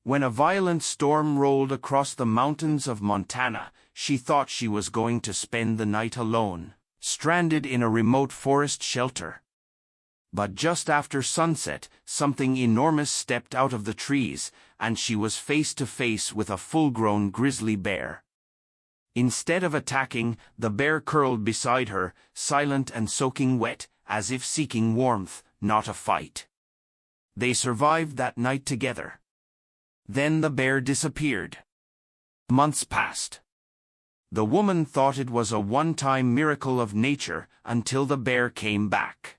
When a violent storm rolled across the mountains of Montana, she thought she was going to spend the night alone, stranded in a remote forest shelter. But just after sunset, something enormous stepped out of the trees, and she was face to face with a full-grown grizzly bear. Instead of attacking, the bear curled beside her, silent and soaking wet, as if seeking warmth, not a fight. They survived that night together. Then the bear disappeared. Months passed. The woman thought it was a one-time miracle of nature until the bear came back.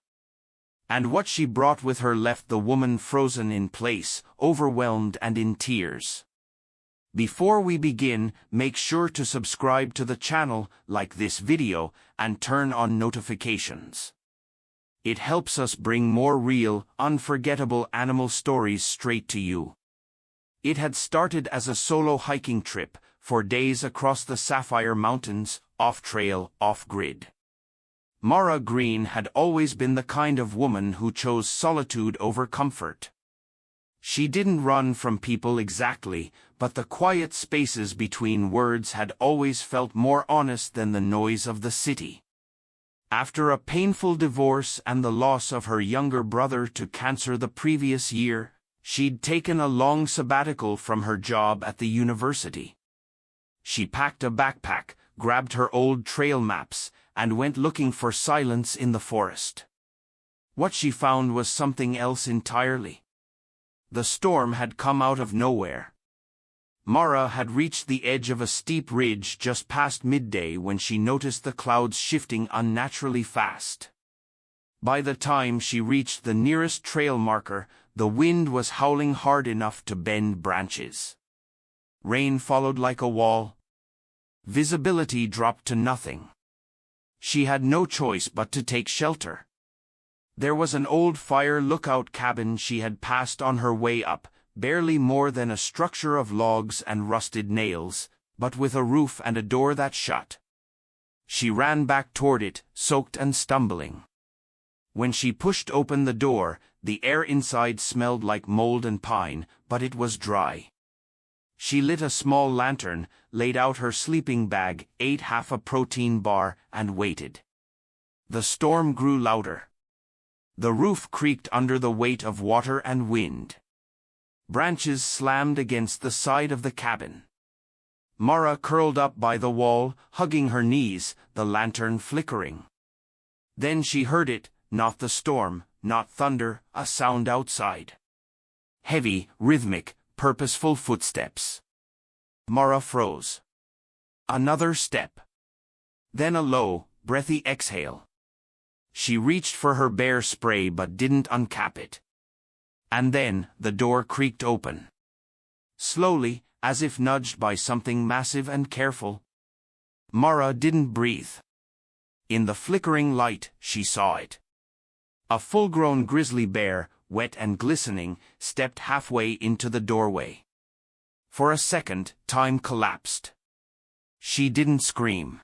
And what she brought with her left the woman frozen in place, overwhelmed and in tears. Before we begin, make sure to subscribe to the channel, like this video, and turn on notifications. It helps us bring more real, unforgettable animal stories straight to you. It had started as a solo hiking trip, for days across the Sapphire Mountains, off-trail, off-grid. Mara Green had always been the kind of woman who chose solitude over comfort. She didn't run from people exactly, but the quiet spaces between words had always felt more honest than the noise of the city. After a painful divorce and the loss of her younger brother to cancer the previous year, she'd taken a long sabbatical from her job at the university. She packed a backpack, grabbed her old trail maps, and went looking for silence in the forest. What she found was something else entirely. The storm had come out of nowhere. Mara had reached the edge of a steep ridge just past midday when she noticed the clouds shifting unnaturally fast. By the time she reached the nearest trail marker, the wind was howling hard enough to bend branches. Rain followed like a wall. Visibility dropped to nothing. She had no choice but to take shelter. There was an old fire lookout cabin she had passed on her way up, barely more than a structure of logs and rusted nails, but with a roof and a door that shut. She ran back toward it, soaked and stumbling. When she pushed open the door, the air inside smelled like mold and pine, but it was dry. She lit a small lantern, laid out her sleeping bag, ate half a protein bar, and waited. The storm grew louder. The roof creaked under the weight of water and wind. Branches slammed against the side of the cabin. Mara curled up by the wall, hugging her knees, the lantern flickering. Then she heard it, not the storm, not thunder, a sound outside. Heavy, rhythmic, purposeful footsteps. Mara froze. Another step. Then a low, breathy exhale. She reached for her bear spray but didn't uncap it. And then, the door creaked open. Slowly, as if nudged by something massive and careful. Mara didn't breathe. In the flickering light, she saw it. A full-grown grizzly bear, wet and glistening, stepped halfway into the doorway. For a second, time collapsed. She didn't scream.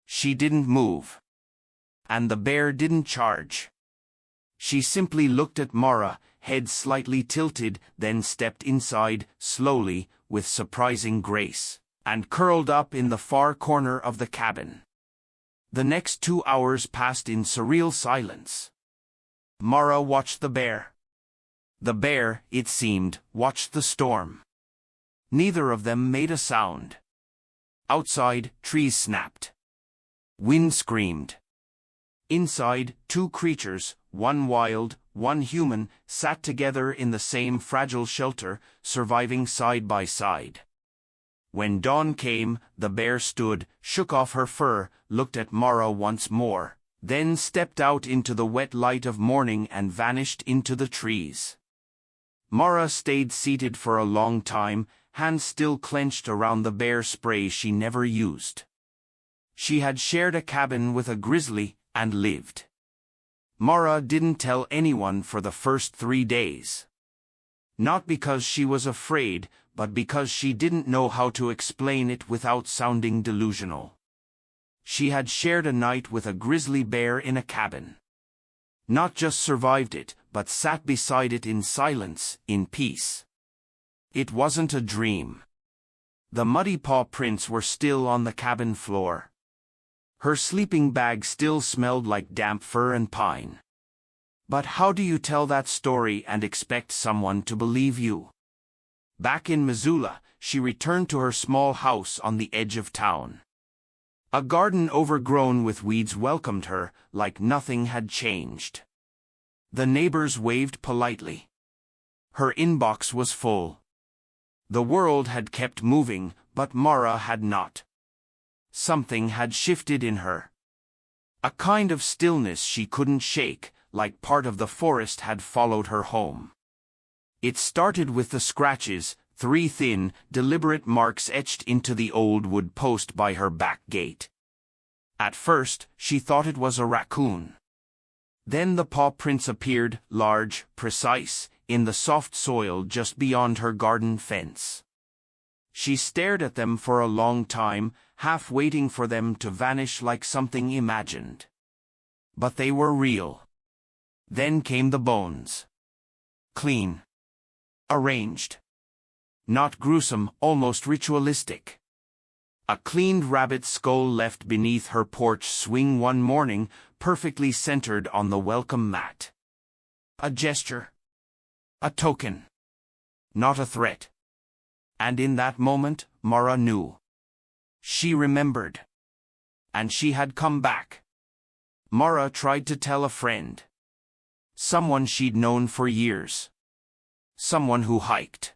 She didn't move. And the bear didn't charge. She simply looked at Mara, head slightly tilted, then stepped inside, slowly, with surprising grace, and curled up in the far corner of the cabin. The next 2 hours passed in surreal silence. Mara watched the bear. The bear, it seemed, watched the storm. Neither of them made a sound. Outside, trees snapped. Wind screamed. Inside, two creatures, one wild, one human, sat together in the same fragile shelter, surviving side by side. When dawn came, the bear stood, shook off her fur, looked at Mara once more, then stepped out into the wet light of morning and vanished into the trees. Mara stayed seated for a long time, hands still clenched around the bear spray she never used. She had shared a cabin with a grizzly, and lived. Mara didn't tell anyone for the first 3 days. Not because she was afraid, but because she didn't know how to explain it without sounding delusional. She had shared a night with a grizzly bear in a cabin. Not just survived it, but sat beside it in silence, in peace. It wasn't a dream. The muddy paw prints were still on the cabin floor. Her sleeping bag still smelled like damp fur and pine. But how do you tell that story and expect someone to believe you? Back in Missoula, she returned to her small house on the edge of town. A garden overgrown with weeds welcomed her, like nothing had changed. The neighbors waved politely. Her inbox was full. The world had kept moving, but Mara had not. Something had shifted in her. A kind of stillness she couldn't shake, like part of the forest had followed her home. It started with the scratches, 3 thin, deliberate marks etched into the old wood post by her back gate. At first, she thought it was a raccoon. Then the paw prints appeared, large, precise, in the soft soil just beyond her garden fence. She stared at them for a long time, half waiting for them to vanish like something imagined. But they were real. Then came the bones. Clean. Arranged. Not gruesome, almost ritualistic. A cleaned rabbit skull left beneath her porch swing one morning, perfectly centered on the welcome mat. A gesture. A token. Not a threat. And in that moment, Mara knew. She remembered. And she had come back. Mara tried to tell a friend. Someone she'd known for years. Someone who hiked.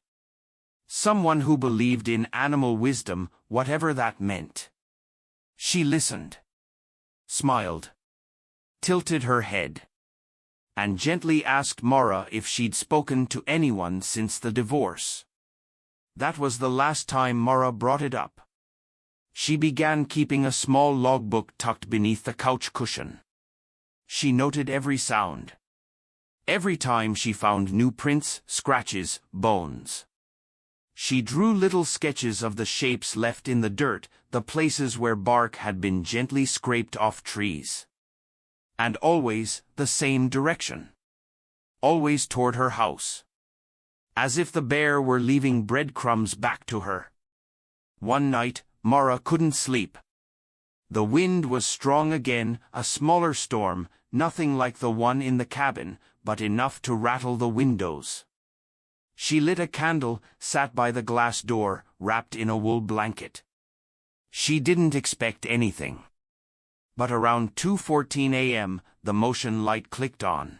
Someone who believed in animal wisdom, whatever that meant. She listened. Smiled. Tilted her head. And gently asked Mara if she'd spoken to anyone since the divorce. That was the last time Mara brought it up. She began keeping a small logbook tucked beneath the couch cushion. She noted every sound. Every time she found new prints, scratches, bones. She drew little sketches of the shapes left in the dirt, the places where bark had been gently scraped off trees. And always the same direction. Always toward her house. As if the bear were leaving breadcrumbs back to her. One night, Mara couldn't sleep. The wind was strong again, a smaller storm, nothing like the one in the cabin, but enough to rattle the windows. She lit a candle, sat by the glass door, wrapped in a wool blanket. She didn't expect anything. But around 2:14 a.m., the motion light clicked on.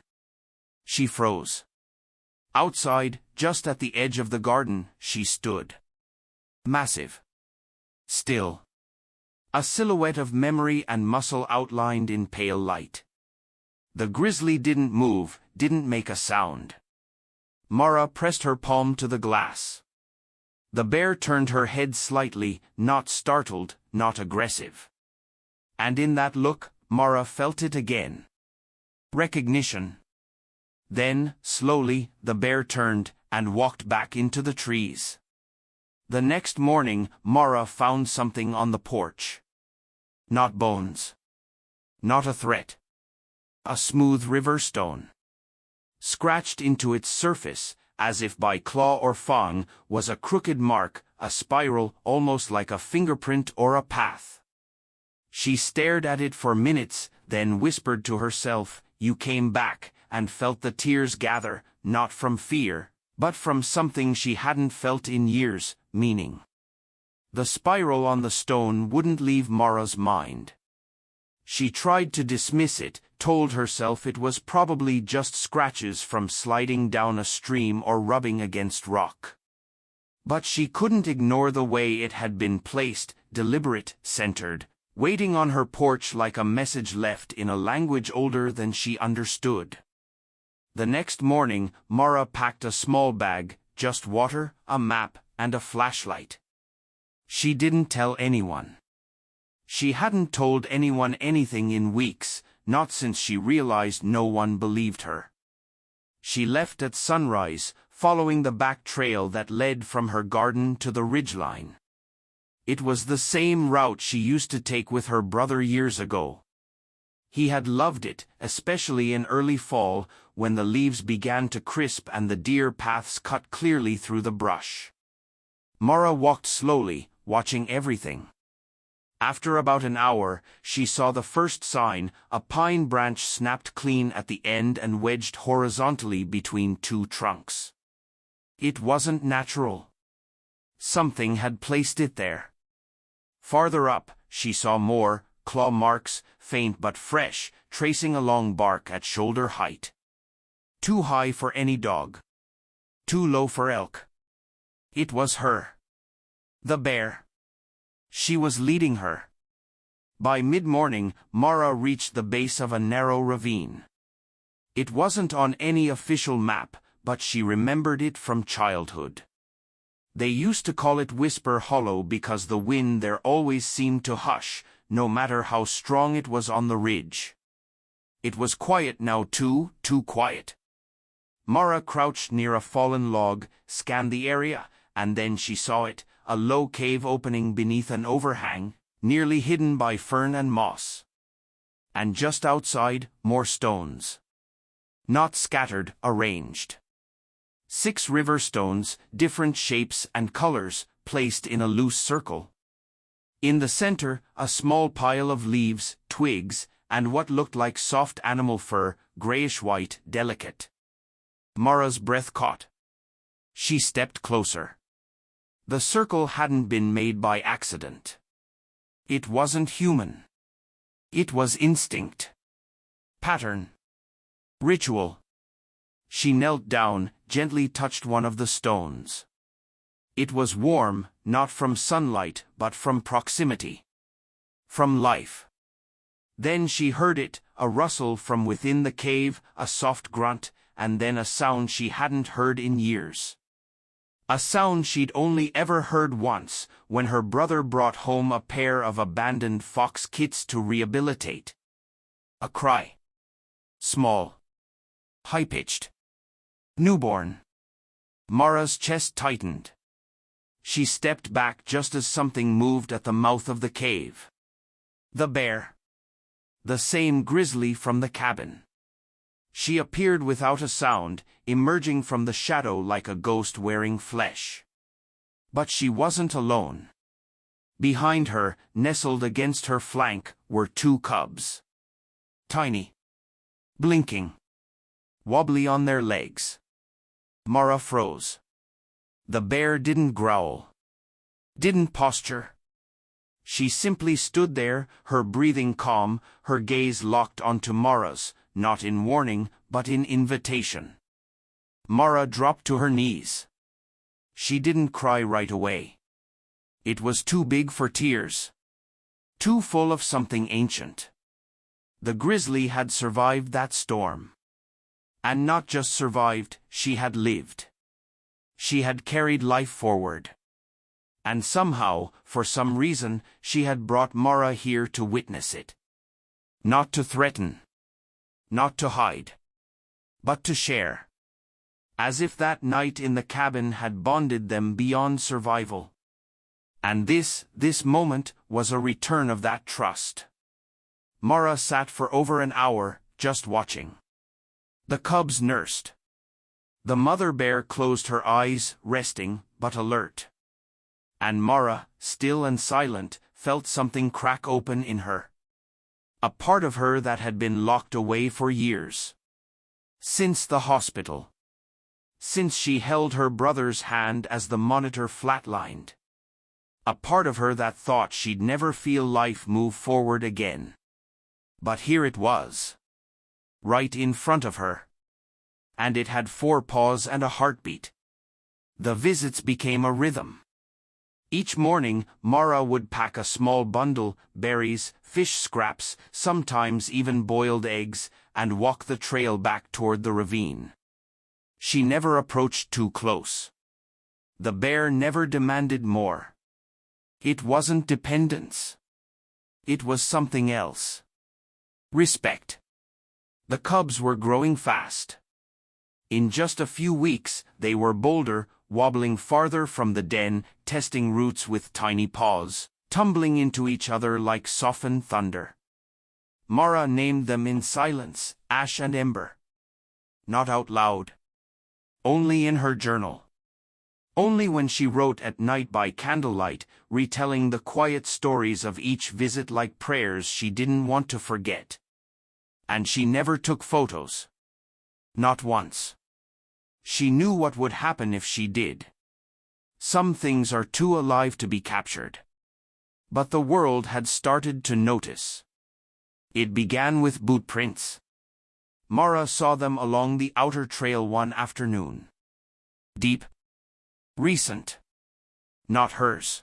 She froze. Outside, just at the edge of the garden, she stood. Massive. Still. A silhouette of memory and muscle outlined in pale light. The grizzly didn't move, didn't make a sound. Mara pressed her palm to the glass. The bear turned her head slightly, not startled, not aggressive. And in that look, Mara felt it again. Recognition. Then, slowly, the bear turned and walked back into the trees. The next morning, Mara found something on the porch. Not bones. Not a threat. A smooth river stone. Scratched into its surface, as if by claw or fang, was a crooked mark, a spiral, almost like a fingerprint or a path. She stared at it for minutes, then whispered to herself, "You came back," and felt the tears gather, not from fear, but from something she hadn't felt in years, meaning. The spiral on the stone wouldn't leave Mara's mind. She tried to dismiss it, told herself it was probably just scratches from sliding down a stream or rubbing against rock. But she couldn't ignore the way it had been placed, deliberate, centered, waiting on her porch like a message left in a language older than she understood. The next morning, Mara packed a small bag, just water, a map, and a flashlight. She didn't tell anyone. She hadn't told anyone anything in weeks, not since she realized no one believed her. She left at sunrise, following the back trail that led from her garden to the ridgeline. It was the same route she used to take with her brother years ago. He had loved it, especially in early fall, when the leaves began to crisp and the deer paths cut clearly through the brush. Mara walked slowly, watching everything. After about an hour, she saw the first sign: a pine branch snapped clean at the end and wedged horizontally between two trunks. It wasn't natural. Something had placed it there. Farther up, she saw more claw marks, faint but fresh, tracing along bark at shoulder height. Too high for any dog. Too low for elk. It was her. The bear. She was leading her. By mid-morning, Mara reached the base of a narrow ravine. It wasn't on any official map, but she remembered it from childhood. They used to call it Whisper Hollow because the wind there always seemed to hush, no matter how strong it was on the ridge. It was quiet now too quiet. Mara crouched near a fallen log, scanned the area, and then she saw it, a low cave opening beneath an overhang, nearly hidden by fern and moss. And just outside, more stones. Not scattered, arranged. 6 river stones, different shapes and colors, placed in a loose circle. In the center, a small pile of leaves, twigs, and what looked like soft animal fur, grayish-white, delicate. Mara's breath caught. She stepped closer. The circle hadn't been made by accident. It wasn't human. It was instinct. Pattern. Ritual. She knelt down, gently touched one of the stones. It was warm, not from sunlight, but from proximity. From life. Then she heard it, a rustle from within the cave, a soft grunt, and then a sound she hadn't heard in years. A sound she'd only ever heard once, when her brother brought home a pair of abandoned fox kits to rehabilitate. A cry. Small. High-pitched. Newborn. Mara's chest tightened. She stepped back just as something moved at the mouth of the cave. The bear. The same Grizzly from the cabin. She appeared without a sound, emerging from the shadow like a ghost wearing flesh. But she wasn't alone. Behind her, nestled against her flank, were 2 cubs. Tiny. Blinking. Wobbly on their legs. Mara froze. The bear didn't growl. Didn't posture. She simply stood there, her breathing calm, her gaze locked onto Mara's, not in warning, but in invitation. Mara dropped to her knees. She didn't cry right away. It was too big for tears. Too full of something ancient. The Grizzly had survived that storm. And not just survived, she had lived. She had carried life forward. And somehow, for some reason, she had brought Mara here to witness it. Not to threaten. Not to hide. But to share. As if that night in the cabin had bonded them beyond survival. And this moment, was a return of that trust. Mara sat for over an hour, just watching. The cubs nursed. The mother bear closed her eyes, resting, but alert. And Mara, still and silent, felt something crack open in her. A part of her that had been locked away for years. Since the hospital. Since she held her brother's hand as the monitor flatlined. A part of her that thought she'd never feel life move forward again. But here it was. Right in front of her. And it had 4 paws and a heartbeat. The visits became a rhythm. Each morning, Mara would pack a small bundle, berries, fish scraps, sometimes even boiled eggs, and walk the trail back toward the ravine. She never approached too close. The bear never demanded more. It wasn't dependence. It was something else. Respect. The cubs were growing fast. In just a few weeks, they were bolder, wobbling farther from the den, testing roots with tiny paws, tumbling into each other like softened thunder. Mara named them in silence, Ash and Ember. Not out loud. Only in her journal. Only when she wrote at night by candlelight, retelling the quiet stories of each visit like prayers she didn't want to forget. And she never took photos. Not once. She knew what would happen if she did. Some things are too alive to be captured. But the world had started to notice. It began with boot prints. Mara saw them along the outer trail one afternoon. Deep. Recent. Not hers.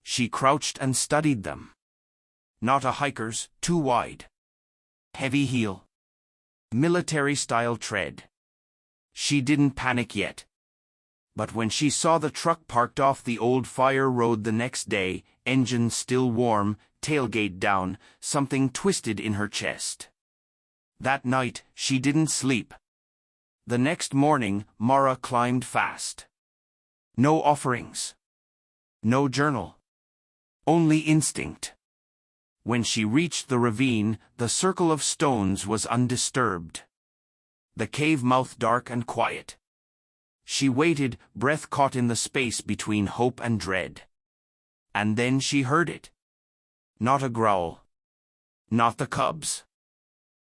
She crouched and studied them. Not a hiker's, too wide. Heavy heel. Military-style tread. She didn't panic yet. But when she saw the truck parked off the old fire road the next day, engine still warm, tailgate down, something twisted in her chest. That night, she didn't sleep. The next morning, Mara climbed fast. No offerings. No journal. Only instinct. When she reached the ravine, the circle of stones was undisturbed. The cave mouth dark and quiet. She waited, breath caught in the space between hope and dread. And then she heard it. Not a growl. Not the cubs.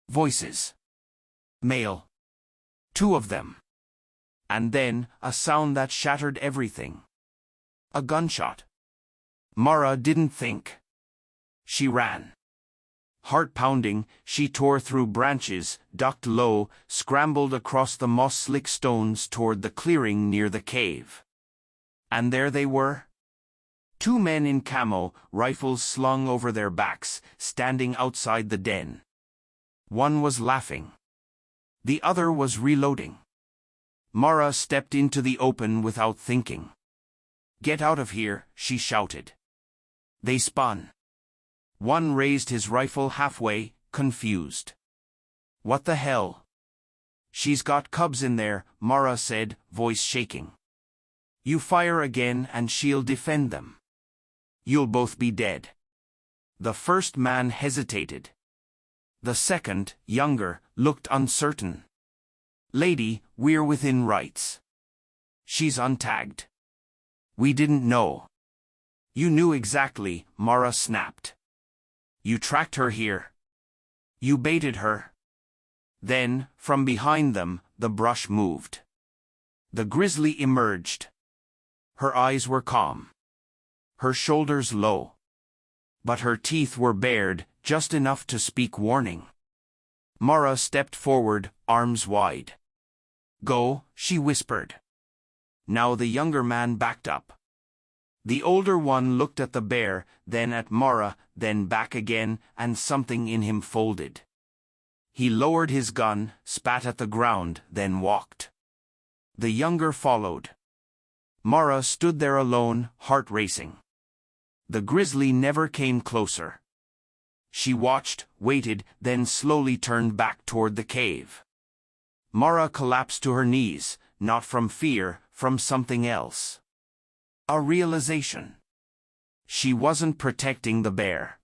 Voices. Male. 2 of them. And then, a sound that shattered everything. A gunshot. Mara didn't think. She ran. Heart pounding, she tore through branches, ducked low, scrambled across the moss-slick stones toward the clearing near the cave. And there they were. 2 men in camo, rifles slung over their backs, standing outside the den. One was laughing. The other was reloading. Mara stepped into the open without thinking. "Get out of here," she shouted. They spun. One raised his rifle halfway, confused. "What the hell?" "She's got cubs in there," Mara said, voice shaking. "You fire again and she'll defend them. You'll both be dead." The first man hesitated. The second, younger, looked uncertain. "Lady, we're within rights. She's untagged." "We didn't know." "You knew exactly," Mara snapped. "You tracked her here. You baited her." Then, from behind them, the brush moved. The Grizzly emerged. Her eyes were calm. Her shoulders low. But her teeth were bared, just enough to speak warning. Mara stepped forward, arms wide. "Go," she whispered. Now the younger man backed up. The older one looked at the bear, then at Mara, then back again, and something in him folded. He lowered his gun, spat at the ground, then walked. The younger followed. Mara stood there alone, heart racing. The Grizzly never came closer. She watched, waited, then slowly turned back toward the cave. Mara collapsed to her knees, not from fear, from something else. A realization. She wasn't protecting the bear.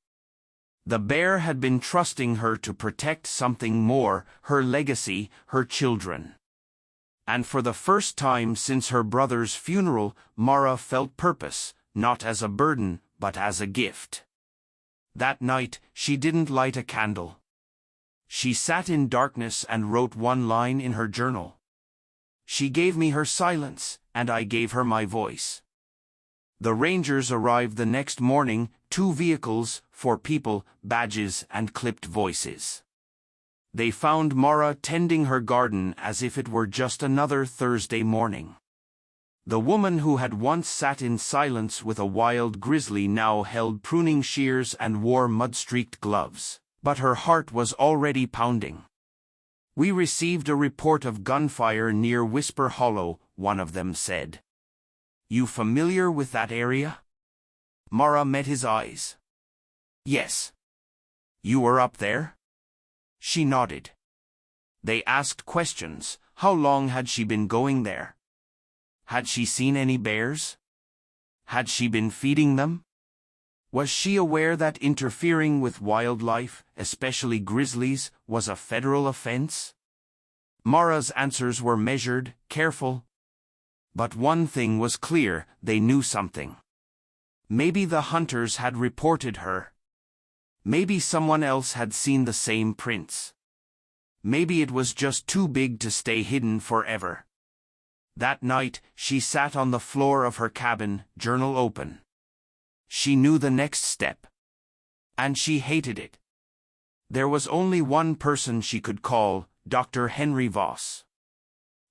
The bear had been trusting her to protect something more, her legacy, her children. And for the first time since her brother's funeral, Mara felt purpose, not as a burden, but as a gift. That night, she didn't light a candle. She sat in darkness and wrote one line in her journal. "She gave me her silence, and I gave her my voice." The rangers arrived the next morning, 2 vehicles, 4 people, badges, and clipped voices. They found Mara tending her garden as if it were just another Thursday morning. The woman who had once sat in silence with a wild grizzly now held pruning shears and wore mud-streaked gloves, but her heart was already pounding. "We received a report of gunfire near Whisper Hollow," one of them said. "You familiar with that area?" Mara met his eyes. "Yes." "You were up there?" She nodded. They asked questions. How long had she been going there? Had she seen any bears? Had she been feeding them? Was she aware that interfering with wildlife, especially grizzlies, was a federal offense? Mara's answers were measured, careful. But one thing was clear, they knew something. Maybe the hunters had reported her. Maybe someone else had seen the same prints. Maybe it was just too big to stay hidden forever. That night, she sat on the floor of her cabin, journal open. She knew the next step. And she hated it. There was only one person she could call, Dr. Henry Voss.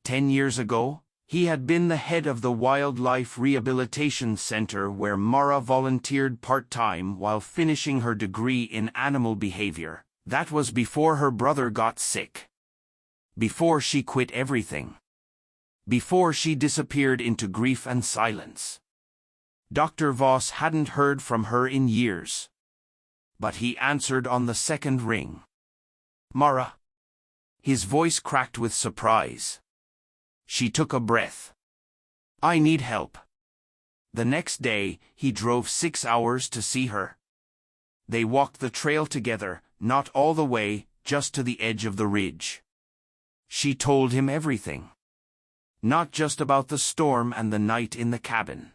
10 years ago, he had been the head of the Wildlife Rehabilitation Center where Mara volunteered part-time while finishing her degree in animal behavior. That was before her brother got sick. Before she quit everything. Before she disappeared into grief and silence. Dr. Voss hadn't heard from her in years. But he answered on the second ring. Mara. His voice cracked with surprise. She took a breath. I need help. The next day, he drove 6 hours to see her. They walked the trail together, not all the way, just to the edge of the ridge. She told him everything. Not just about the storm and the night in the cabin.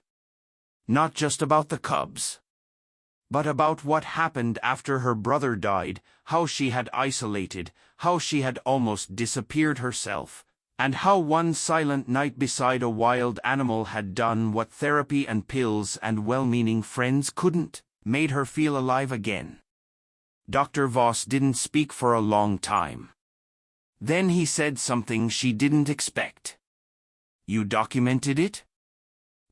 Not just about the cubs. But about what happened after her brother died, how she had isolated, how she had almost disappeared herself, and how one silent night beside a wild animal had done what therapy and pills and well-meaning friends couldn't, made her feel alive again. Dr. Voss didn't speak for a long time. Then he said something she didn't expect. You documented it?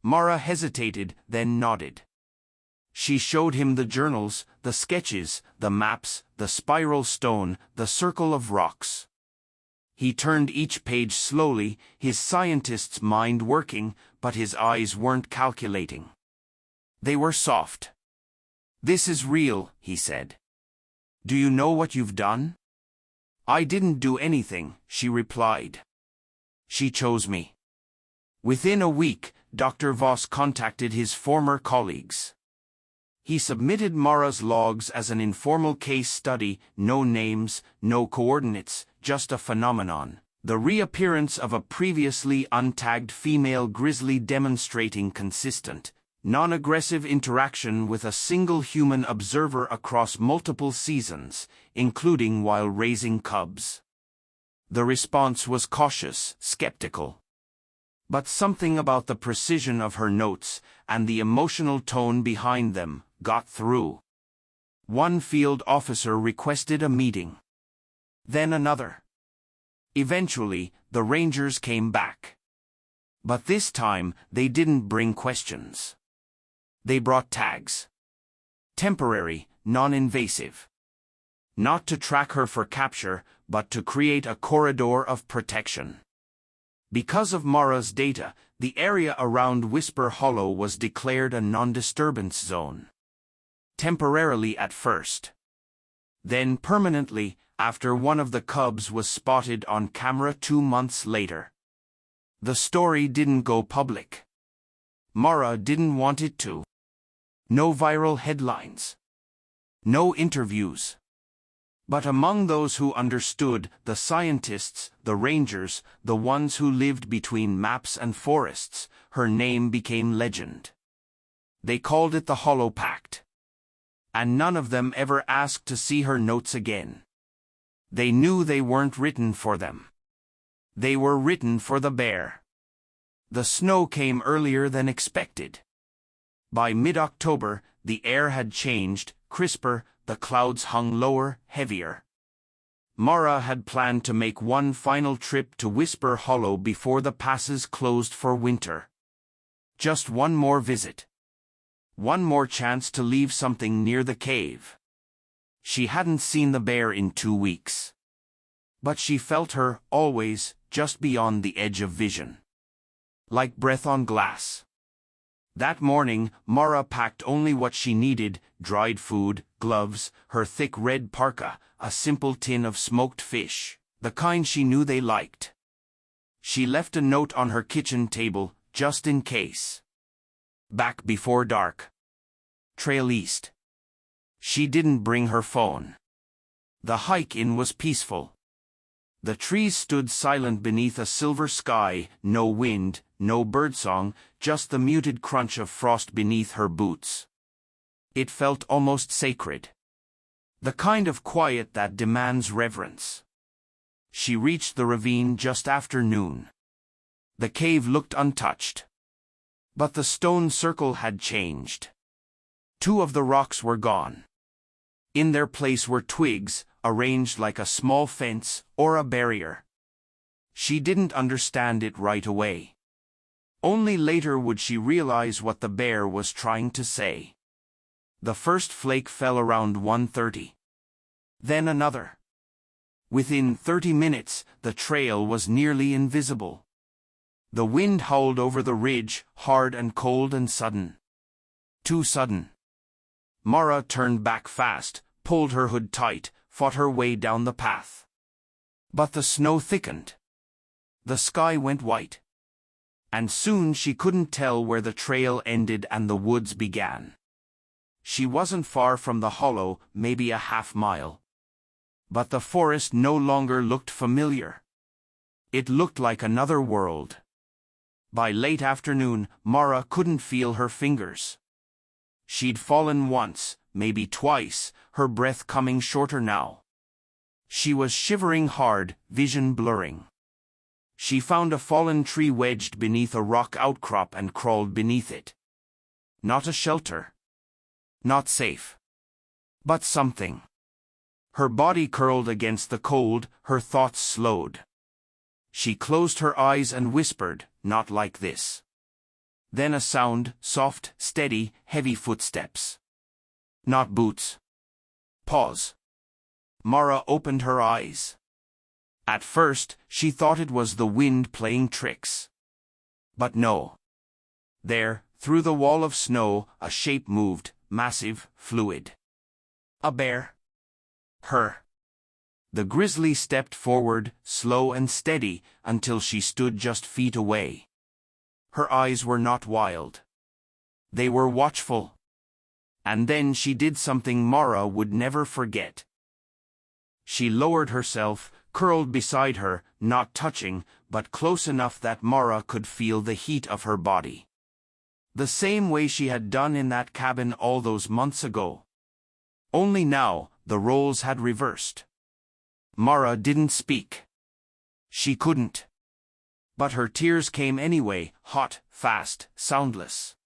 Mara hesitated, then nodded. She showed him the journals, the sketches, the maps, the spiral stone, the circle of rocks. He turned each page slowly, his scientist's mind working, but his eyes weren't calculating. They were soft. This is real, he said. Do you know what you've done? I didn't do anything, she replied. She chose me. Within a week, Dr. Voss contacted his former colleagues. He submitted Mara's logs as an informal case study, no names, no coordinates, just a phenomenon. The reappearance of a previously untagged female grizzly demonstrating consistent, non-aggressive interaction with a single human observer across multiple seasons, including while raising cubs. The response was cautious, skeptical. But something about the precision of her notes, and the emotional tone behind them, got through. One field officer requested a meeting. Then another. Eventually, the rangers came back. But this time, they didn't bring questions. They brought tags. Temporary, non-invasive. Not to track her for capture, but to create a corridor of protection. Because of Mara's data, the area around Whisper Hollow was declared a non-disturbance zone. Temporarily at first. Then permanently, after one of the cubs was spotted on camera 2 months later. The story didn't go public. Mara didn't want it to. No viral headlines. No interviews. But among those who understood, the scientists, the rangers, the ones who lived between maps and forests, her name became legend. They called it the Hollow Pact. And none of them ever asked to see her notes again. They knew they weren't written for them. They were written for the bear. The snow came earlier than expected. By mid-October, the air had changed, crisper, the clouds hung lower, heavier. Mara had planned to make one final trip to Whisper Hollow before the passes closed for winter. Just one more visit. One more chance to leave something near the cave. She hadn't seen the bear in 2 weeks. But she felt her, always, just beyond the edge of vision. Like breath on glass. That morning, Mara packed only what she needed, dried food, gloves, her thick red parka, a simple tin of smoked fish, the kind she knew they liked. She left a note on her kitchen table, just in case. Back before dark. Trail east. She didn't bring her phone. The hike in was peaceful. The trees stood silent beneath a silver sky, no wind, no birdsong, just the muted crunch of frost beneath her boots. It felt almost sacred. The kind of quiet that demands reverence. She reached the ravine just after noon. The cave looked untouched. But the stone circle had changed. 2 of the rocks were gone. In their place were twigs, arranged like a small fence or a barrier. She didn't understand it right away. Only later would she realize what the bear was trying to say. The first flake fell around 1:30. Then another. Within 30 minutes, the trail was nearly invisible. The wind howled over the ridge, hard and cold and sudden. Too sudden. Mara turned back fast, pulled her hood tight, fought her way down the path. But the snow thickened. The sky went white. And soon she couldn't tell where the trail ended and the woods began. She wasn't far from the hollow, maybe a half-mile. But the forest no longer looked familiar. It looked like another world. By late afternoon, Mara couldn't feel her fingers. She'd fallen once, maybe twice, her breath coming shorter now. She was shivering hard, vision blurring. She found a fallen tree wedged beneath a rock outcrop and crawled beneath it. Not a shelter. Not safe. But something. Her body curled against the cold, her thoughts slowed. She closed her eyes and whispered, "Not like this." Then a sound, soft, steady, heavy footsteps. Not boots. Pause. Mara opened her eyes. At first, she thought it was the wind playing tricks. But no. There, through the wall of snow, a shape moved, massive, fluid. A bear. Her. The grizzly stepped forward, slow and steady, until she stood just feet away. Her eyes were not wild. They were watchful. And then she did something Mara would never forget. She lowered herself, curled beside her, not touching, but close enough that Mara could feel the heat of her body. The same way she had done in that cabin all those months ago. Only now, the roles had reversed. Mara didn't speak. She couldn't. But her tears came anyway, hot, fast, soundless.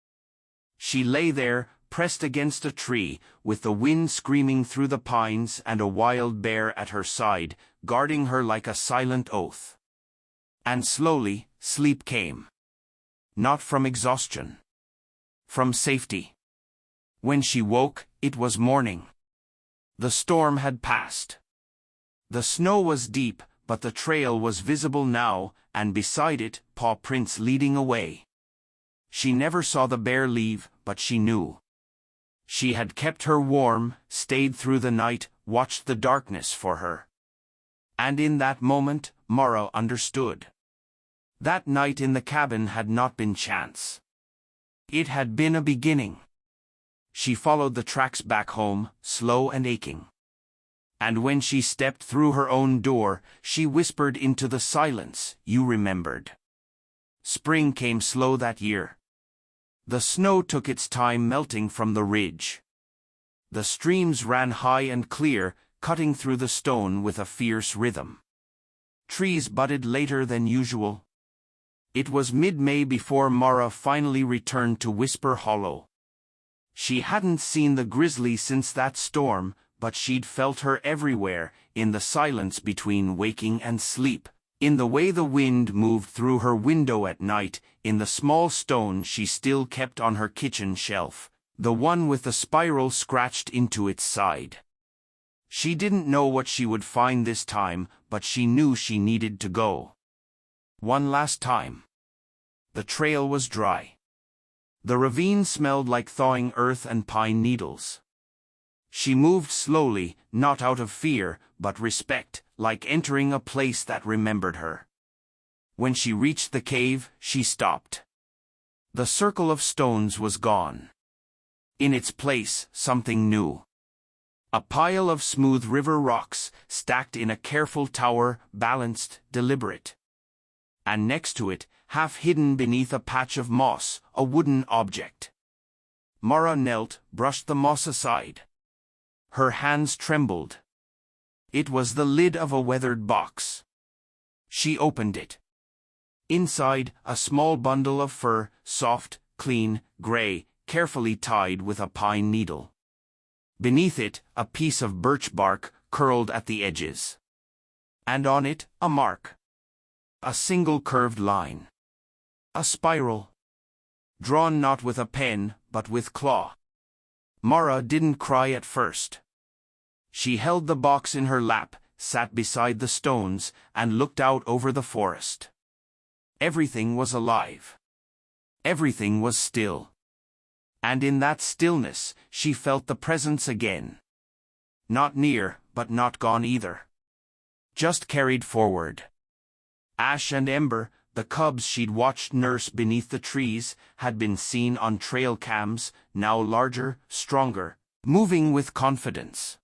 She lay there, pressed against a tree, with the wind screaming through the pines and a wild bear at her side, guarding her like a silent oath. And slowly, sleep came. Not from exhaustion. From safety. When she woke, it was morning. The storm had passed. The snow was deep, but the trail was visible now, and beside it, paw prints leading away. She never saw the bear leave, but she knew. She had kept her warm, stayed through the night, watched the darkness for her. And in that moment, Mara understood. That night in the cabin had not been chance. It had been a beginning. She followed the tracks back home, slow and aching. And when she stepped through her own door, she whispered into the silence, "You remembered." Spring came slow that year. The snow took its time melting from the ridge. The streams ran high and clear, cutting through the stone with a fierce rhythm. Trees budded later than usual. It was mid-May before Mara finally returned to Whisper Hollow. She hadn't seen the grizzly since that storm, but she'd felt her everywhere, in the silence between waking and sleep, in the way the wind moved through her window at night, in the small stone she still kept on her kitchen shelf, the one with the spiral scratched into its side. She didn't know what she would find this time, but she knew she needed to go. One last time. The trail was dry. The ravine smelled like thawing earth and pine needles. She moved slowly, not out of fear, but respect, like entering a place that remembered her. When she reached the cave, she stopped. The circle of stones was gone. In its place, something new. A pile of smooth river rocks, stacked in a careful tower, balanced, deliberate. And next to it, half hidden beneath a patch of moss, a wooden object. Mara knelt, brushed the moss aside. Her hands trembled. It was the lid of a weathered box. She opened it. Inside, a small bundle of fur, soft, clean, gray, carefully tied with a pine needle. Beneath it, a piece of birch bark, curled at the edges. And on it, a mark. A single curved line. A spiral. Drawn not with a pen, but with claw. Mara didn't cry at first. She held the box in her lap, sat beside the stones, and looked out over the forest. Everything was alive. Everything was still. And in that stillness, she felt the presence again. Not near, but not gone either. Just carried forward. Ash and Ember, the cubs she'd watched nurse beneath the trees, had been seen on trail cams, now larger, stronger, moving with confidence.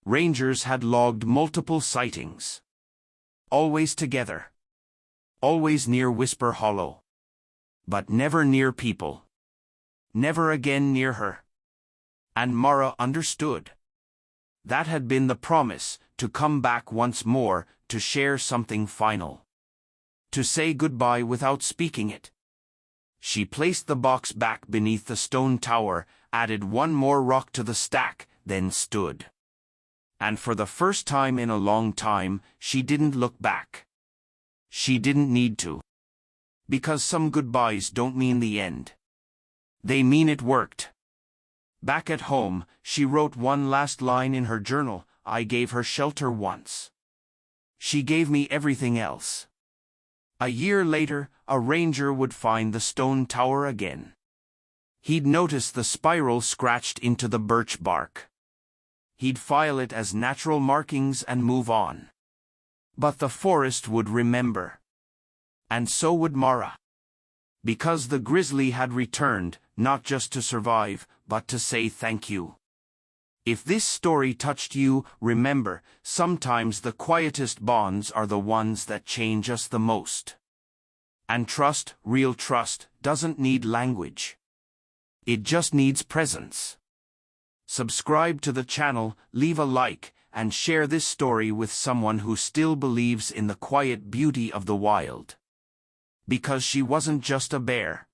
Rangers had logged multiple sightings. Always together. Always near Whisper Hollow. But never near people. Never again near her. And Mara understood. That had been the promise, to come back once more, to share something final. To say goodbye without speaking it. She placed the box back beneath the stone tower, added one more rock to the stack, then stood. And for the first time in a long time, she didn't look back. She didn't need to. Because some goodbyes don't mean the end. They mean it worked. Back at home, she wrote one last line in her journal: I gave her shelter once. She gave me everything else. A year later, a ranger would find the stone tower again. He'd notice the spiral scratched into the birch bark. He'd file it as natural markings and move on. But the forest would remember. And so would Mara. Because the Grizzly had returned, not just to survive, but to say thank you. If this story touched you, remember, sometimes the quietest bonds are the ones that change us the most. And trust, real trust, doesn't need language. It just needs presence. Subscribe to the channel, leave a like, and share this story with someone who still believes in the quiet beauty of the wild. Because she wasn't just a bear.